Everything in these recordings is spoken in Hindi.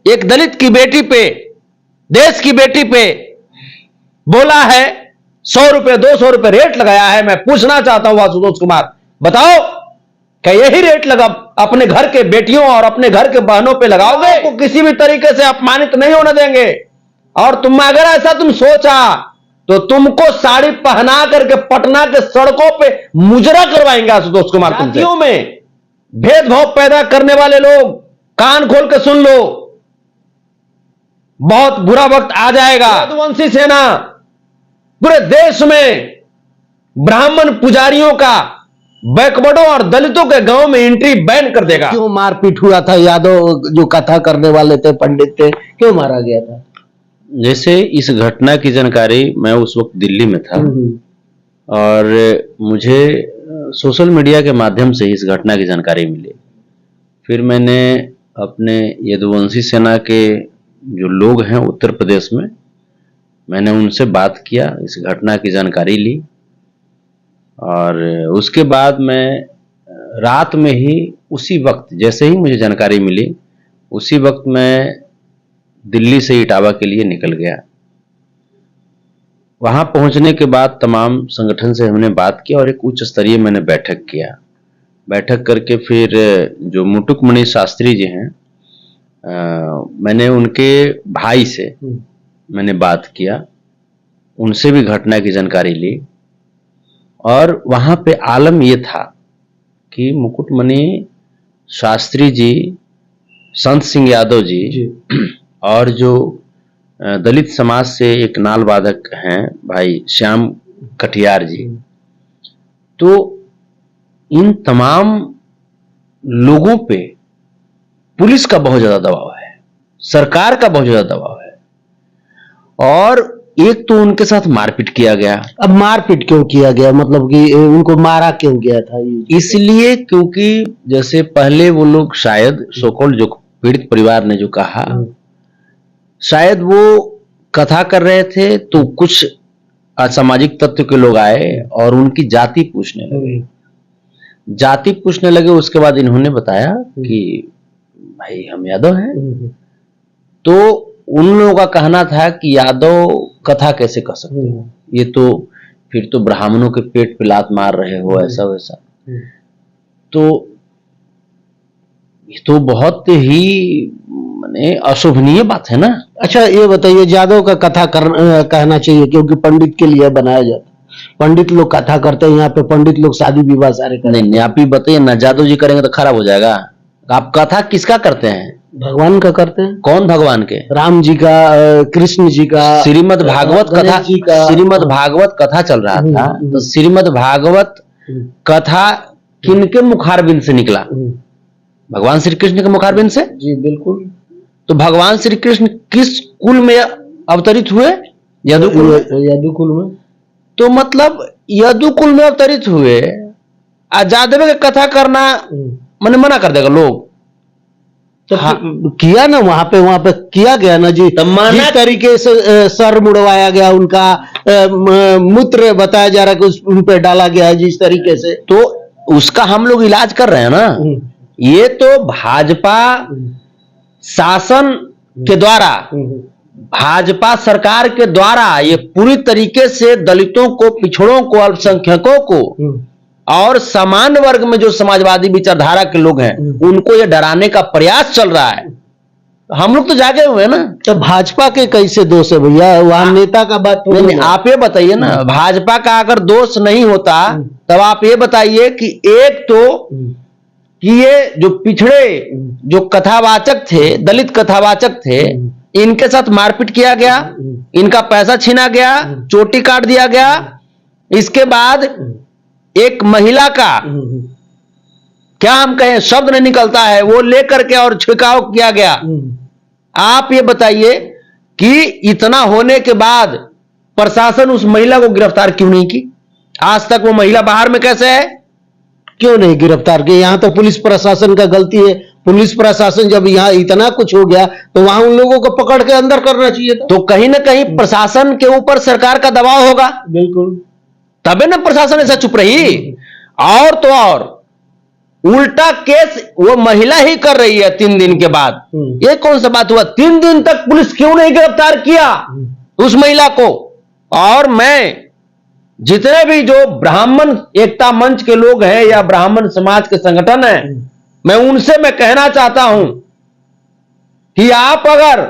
एक दलित की बेटी पे, देश की बेटी पे बोला है 100 रुपए 200 रुपए रेट लगाया है। मैं पूछना चाहता हूं आशुतोष कुमार, बताओ क्या यही रेट लगा अपने घर के बेटियों और अपने घर के बहनों पे लगाओगे? को किसी भी तरीके से अपमानित नहीं होने देंगे। और तुम अगर ऐसा तुम सोचा तो तुमको साड़ी पहना करके पटना के सड़कों पे मुजरा करवाएंगे आशुतोष कुमार। जातियों में भेदभाव पैदा करने वाले लोग कान खोल के सुन लो, बहुत बुरा वक्त आ जाएगा। यदुवंशी सेना पूरे देश में ब्राह्मण पुजारियों का, बैकवर्डों और दलितों के गांव में एंट्री बैन कर देगा। क्यों मारपीट हुआ था? यादव जो कथा करने वाले थे, पंडित थे, क्यों मारा गया था? जैसे इस घटना की जानकारी, मैं उस वक्त दिल्ली में था और मुझे सोशल मीडिया के माध्यम से इस घटना की जानकारी मिली। फिर मैंने अपने यदुवंशी सेना के जो लोग हैं उत्तर प्रदेश में, मैंने उनसे बात किया, इस घटना की जानकारी ली और उसके बाद मैं रात में ही, उसी वक्त जैसे ही मुझे जानकारी मिली, उसी वक्त मैं दिल्ली से इटावा के लिए निकल गया। वहां पहुंचने के बाद तमाम संगठन से हमने बात की और एक उच्च स्तरीय मैंने बैठक किया। बैठक करके फिर जो मुटुकमणि शास्त्री जी हैं, मैंने उनके भाई से मैंने बात किया, उनसे भी घटना की जानकारी ली। और वहां पे आलम यह था कि मुकुटमणि शास्त्री जी, संत सिंह यादव जी और जो दलित समाज से एक नाल वादक हैं भाई श्याम कटियार जी, तो इन तमाम लोगों पे पुलिस का बहुत ज्यादा दबाव है, सरकार का बहुत ज्यादा दबाव है। और एक तो उनके साथ मारपीट किया गया। अब मारपीट क्यों किया गया? मतलब कि उनको मारा क्यों गया था? इसलिए क्योंकि जैसे पहले वो लोग शायद सोकॉल्ड जो पीड़ित परिवार ने जो कहा, शायद वो कथा कर रहे थे तो कुछ असामाजिक तत्व के लोग आए और उनकी जाति पूछने लगे। जाति पूछने लगे, उसके बाद इन्होंने बताया कि भाई हम यादव हैं। तो उन लोगों का कहना था कि यादव कथा कैसे कर सकते हो, ये तो फिर तो ब्राह्मणों के पेट पे लात मार रहे हो, ऐसा वैसा। तो ये तो बहुत ही माने अशोभनीय बात है ना। अच्छा ये बताइए, यादव का कथा कहना चाहिए क्योंकि पंडित के लिए बनाया जाता है, पंडित लोग कथा करते हैं, यहाँ पे पंडित लोग शादी विवाह सारे करते हैं। नहीं, आप ही बताइए ना, यादव जी करेंगे तो खराब हो जाएगा। आप कथा किसका करते हैं? भगवान का करते हैं। कौन भगवान के? राम जी का, कृष्ण जी का, श्रीमद् भागवत कथा, श्रीमद् भागवत कथा चल रहा था। तो श्रीमद् भागवत कथा किनके मुखारबिंद से निकला? भगवान श्री कृष्ण के मुखारबिंद से। जी बिल्कुल। तो भगवान श्री कृष्ण किस कुल में अवतरित हुए? यदुकुल में। यदुकुल में। तो मतलब यदुकुल में अवतरित हुए, यादव की कथा करना मैंने मना कर देगा लोग? तो किया ना, वहां पे किया गया ना जी। जिस तरीके से सर मुड़वाया गया उनका, मूत्र बताया जा रहा है कि उन पे डाला गया है जिस तरीके से, तो उसका हम लोग इलाज कर रहे हैं ना। ये तो भाजपा शासन के द्वारा, भाजपा सरकार के द्वारा ये पूरी तरीके से दलितों को, पिछड़ों को, अल्पसंख्यकों को और सामान्य वर्ग में जो समाजवादी विचारधारा के लोग हैं उनको ये डराने का प्रयास चल रहा है। हम लोग तो जागे हुए हैं ना। तो भाजपा के कैसे दोष है भैया? वहां नेता का बात नहीं, आप ये बताइए ना, भाजपा का अगर दोष नहीं होता तब आप ये बताइए कि एक तो कि ये जो पिछड़े जो कथावाचक थे, दलित कथावाचक थे, इनके साथ मारपीट किया गया, इनका पैसा छीना गया, चोटी काट दिया गया। इसके बाद एक महिला का, क्या हम कहें, शब्द नहीं निकलता है, वो लेकर के और छिड़काव किया गया। आप ये बताइए कि इतना होने के बाद प्रशासन उस महिला को गिरफ्तार क्यों नहीं की? आज तक वो महिला बाहर में कैसे है? क्यों नहीं गिरफ्तार किए? यहाँ तो पुलिस प्रशासन का गलती है। पुलिस प्रशासन जब यहाँ इतना कुछ हो गया तो वहां उन लोगों को पकड़ के अंदर करना चाहिए था। तो कहीं ना कहीं प्रशासन के ऊपर सरकार का दबाव होगा। बिल्कुल, तबे ना प्रशासन ऐसा चुप रही। और तो और उल्टा केस वो महिला ही कर रही है 3 दिन के बाद। ये कौन सा बात हुआ? 3 दिन तक पुलिस क्यों नहीं गिरफ्तार किया उस महिला को? और मैं जितने भी जो ब्राह्मण एकता मंच के लोग हैं या ब्राह्मण समाज के संगठन हैं, मैं उनसे मैं कहना चाहता हूं कि आप अगर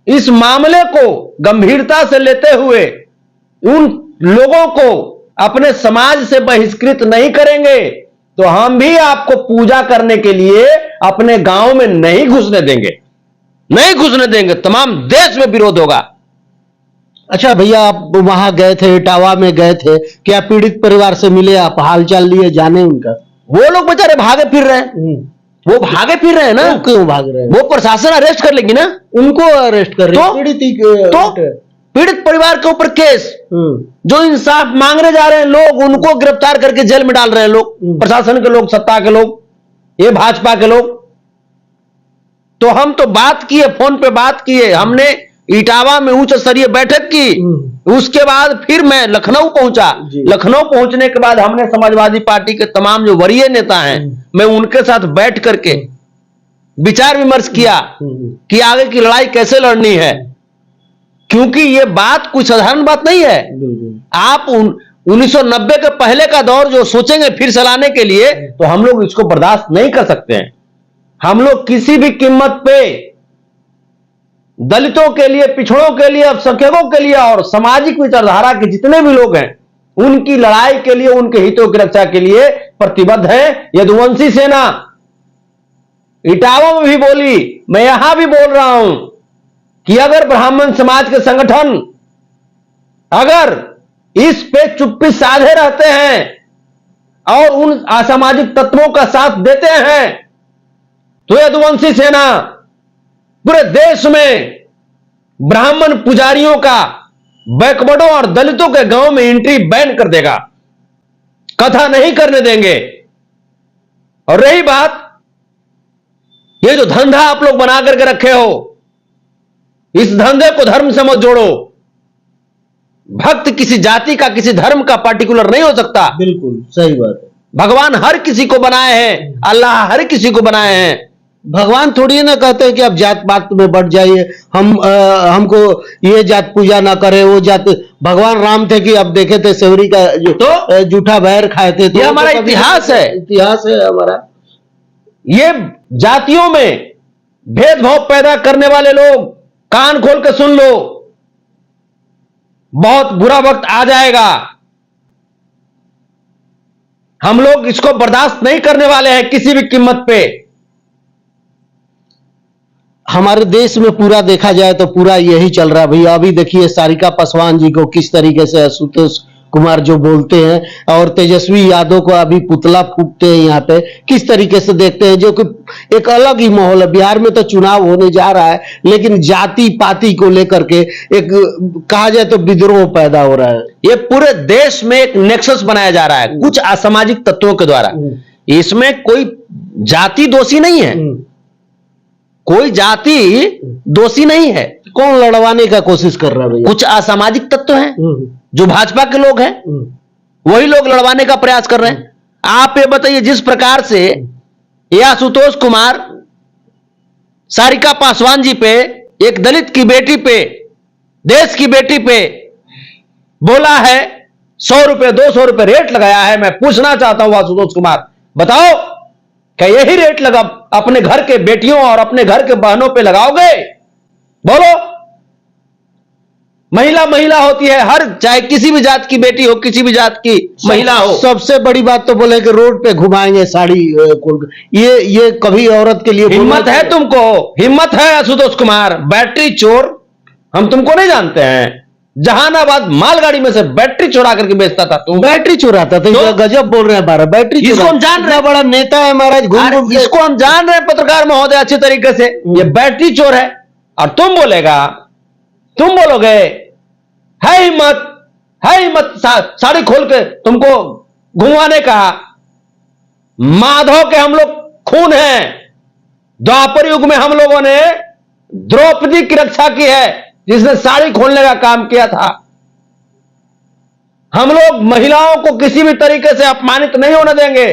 इस मामले को गंभीरता से लेते हुए उन लोगों को अपने समाज से बहिष्कृत नहीं करेंगे तो हम भी आपको पूजा करने के लिए अपने गांव में नहीं घुसने देंगे, नहीं घुसने देंगे। तमाम देश में विरोध होगा। अच्छा भैया, आप वहां गए थे, इटावा में गए थे, क्या पीड़ित परिवार से मिले आप, हालचाल लिए, जाने उनका? वो लोग बेचारे भागे फिर रहे हैं, वो भागे फिर रहे हैं ना। क्यों भाग रहे हैं? वो प्रशासन अरेस्ट कर लेगी ना, उनको अरेस्ट कर रही है। तो पीड़ित परिवार के ऊपर केस, जो इंसाफ मांगने जा रहे हैं लोग उनको गिरफ्तार करके जेल में डाल रहे हैं लोग, प्रशासन के लोग, सत्ता के लोग, ये भाजपा के लोग। तो हम तो बात किए, फोन पे बात किए, हमने इटावा में उच्च स्तरीय बैठक की, उसके बाद फिर मैं लखनऊ पहुंचा। लखनऊ पहुंचने के बाद हमने समाजवादी पार्टी के तमाम जो वरीय नेता हैं, मैं उनके साथ बैठ करके विचार विमर्श किया कि आगे की लड़ाई कैसे लड़नी है, क्योंकि ये बात कोई साधारण बात नहीं है। आप 1990 के पहले का दौर जो सोचेंगे फिर चलाने के लिए, तो हम लोग इसको बर्दाश्त नहीं कर सकते हैं। हम लोग किसी भी कीमत पे दलितों के लिए, पिछड़ों के लिए, अल्पसंख्यकों के लिए और सामाजिक विचारधारा के जितने भी लोग हैं उनकी लड़ाई के लिए, उनके हितों की रक्षा के लिए प्रतिबद्ध है। यदुवंशी सेना इटावा में भी बोली, मैं यहां भी बोल रहा हूं कि अगर ब्राह्मण समाज के संगठन अगर इस पे चुप्पी साधे रहते हैं और उन असामाजिक तत्वों का साथ देते हैं तो यदुवंशी सेना पूरे देश में ब्राह्मण पुजारियों का, बैकवर्डों और दलितों के गांव में एंट्री बैन कर देगा, कथा नहीं करने देंगे। और रही बात ये जो धंधा आप लोग बना करके रखे हो, इस धंधे को धर्म से मत जोड़ो। भक्त किसी जाति का, किसी धर्म का पार्टिकुलर नहीं हो सकता। बिल्कुल सही बात है। भगवान हर किसी को बनाए हैं, अल्लाह हर किसी को बनाए हैं। भगवान थोड़ी ना कहते हैं कि आप जात पात में बढ़ जाइए, हमको ये जात पूजा ना करे, वो जात। भगवान राम थे कि अब देखे थे सेवरी का जो जूठा बैर खाए थे। ये हमारा इतिहास है, इतिहास है हमारा। ये जातियों में भेदभाव पैदा करने वाले लोग कान खोल के सुन लो, बहुत बुरा वक्त आ जाएगा। हम लोग इसको बर्दाश्त नहीं करने वाले हैं किसी भी कीमत पे। हमारे देश में पूरा देखा जाए तो पूरा यही चल रहा है भैया। अभी देखिए सारिका पासवान जी को किस तरीके से आशुतोष कुमार जो बोलते हैं, और तेजस्वी यादव को अभी पुतला फूकते हैं यहाँ पे, किस तरीके से देखते हैं, जो कि एक अलग ही माहौल है। बिहार में तो चुनाव होने जा रहा है, लेकिन जाति पाति को लेकर के एक कहा जाए तो विद्रोह पैदा हो रहा है। ये पूरे देश में एक नेक्सस बनाया जा रहा है कुछ असामाजिक तत्वों के द्वारा। इसमें कोई जाति दोषी नहीं है, कोई जाति दोषी नहीं है। कौन लड़वाने का कोशिश कर रहा है भैया? कुछ असामाजिक तत्व हैं जो भाजपा के लोग हैं, वही लोग लड़वाने का प्रयास कर रहे हैं। आप ये बताइए, जिस प्रकार से ये आशुतोष कुमार सारिका पासवान जी पे, एक दलित की बेटी पे, देश की बेटी पे बोला है 100 रुपए 200 रुपए रेट लगाया है, मैं पूछना चाहता हूं आशुतोष कुमार, बताओ क्या यही रेट लगा अपने घर के बेटियों और अपने घर के बहनों पे लगाओगे? बोलो। महिला महिला होती है, हर चाहे किसी भी जात की बेटी हो, किसी भी जात की महिला हो। सबसे बड़ी बात तो बोले कि रोड पे घुमाएंगे साड़ी खोल। ये कभी औरत के लिए हिम्मत है तुमको? हिम्मत है आशुतोष कुमार? बैटरी चोर, हम तुमको नहीं जानते हैं? जहानाबाद मालगाड़ी में से बैटरी चुरा करके बेचता था तू। बैटरी चुराता था? तो गजब बोल रहे हैं बारह। बैटरी इसको हम जान रहे हैं, बड़ा नेता है महाराज, इसको हम जान रहे हैं पत्रकार महोदय अच्छे तरीके से, ये बैटरी चोर है। और तुम बोलोगे है हिम्मत साड़ी खोल के तुमको घुमाने का? माधव के हम लोग खून हैं। द्वापर युग में हम लोगों ने द्रौपदी की रक्षा की है, जिसने साड़ी खोलने का काम किया था। हम लोग महिलाओं को किसी भी तरीके से अपमानित नहीं होने देंगे।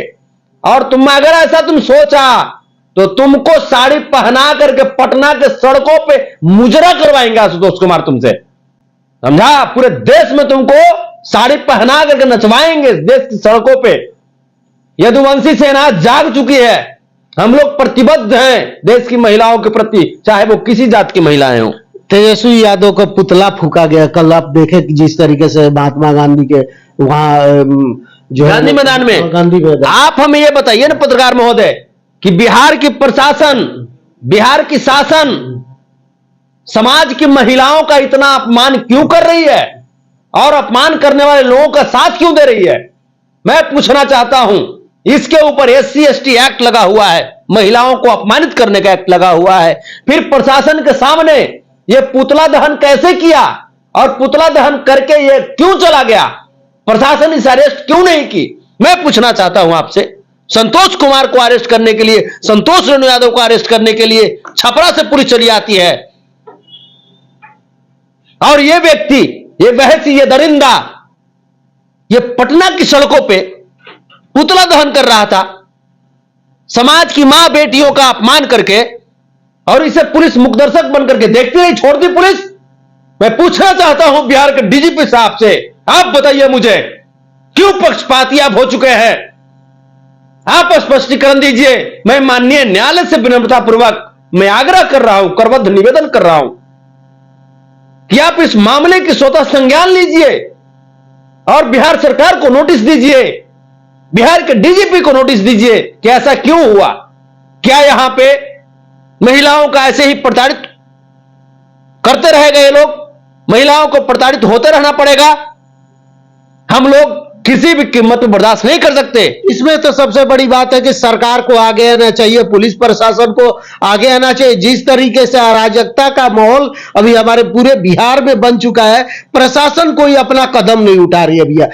और तुम अगर ऐसा तुम सोचा तो तुमको साड़ी पहना करके पटना के सड़कों पे मुजरा करवाएंगे आशुतोष कुमार तुमसे, समझा। पूरे देश में तुमको साड़ी पहना करके नचवाएंगे देश की सड़कों पे। यदुवंशी सेना जाग चुकी है, हम लोग प्रतिबद्ध हैं देश की महिलाओं के प्रति, चाहे वो किसी जात की महिलाएं हों। तेजस्वी यादव का पुतला फूका गया। कल आप देखे कि जिस तरीके से महात्मा गांधी के वहां जो गांधी मैदान में, गांधी मैदान, आप हमें यह बताइए ना पत्रकार महोदय कि बिहार की प्रशासन, बिहार की शासन समाज की महिलाओं का इतना अपमान क्यों कर रही है और अपमान करने वाले लोगों का साथ क्यों दे रही है? मैं पूछना चाहता हूं। इसके ऊपर SC ST एक्ट लगा हुआ है, महिलाओं को अपमानित करने का एक्ट लगा हुआ है, फिर प्रशासन के सामने यह पुतला दहन कैसे किया और पुतला दहन करके यह क्यों चला गया? प्रशासन इस अरेस्ट क्यों नहीं की? मैं पूछना चाहता हूं आपसे। संतोष कुमार को अरेस्ट करने के लिए, संतोष रेणु यादव को अरेस्ट करने के लिए छपरा से पुलिस चली आती है और यह व्यक्ति, यह बहसी, यह दरिंदा, यह पटना की सड़कों पे पुतला दहन कर रहा था, समाज की मां बेटियों का अपमान करके, और इसे पुलिस मुखदर्शक बनकर के देखती नहीं, छोड़ दी पुलिस। मैं पूछना चाहता हूं बिहार के DGP साहब से, आप बताइए मुझे क्यों पक्षपाती आप हो चुके हैं? आप स्पष्टीकरण दीजिए। मैं माननीय न्यायालय से विनम्रतापूर्वक मैं आग्रह कर रहा हूं, करबद्ध निवेदन कर रहा हूं कि आप इस मामले की स्वतः संज्ञान लीजिए और बिहार सरकार को नोटिस दीजिए, बिहार के DGP को नोटिस दीजिए कि ऐसा क्यों हुआ। क्या यहां पे महिलाओं का ऐसे ही प्रताड़ित करते रह गए लोग? महिलाओं को प्रताड़ित होते रहना पड़ेगा? हम लोग किसी भी कीमत पर बर्दाश्त नहीं कर सकते। इसमें तो सबसे बड़ी बात है कि सरकार को आगे आना चाहिए, पुलिस प्रशासन को आगे आना चाहिए। जिस तरीके से अराजकता का माहौल अभी हमारे पूरे बिहार में बन चुका है, प्रशासन कोई अपना कदम नहीं उठा रही है भैया।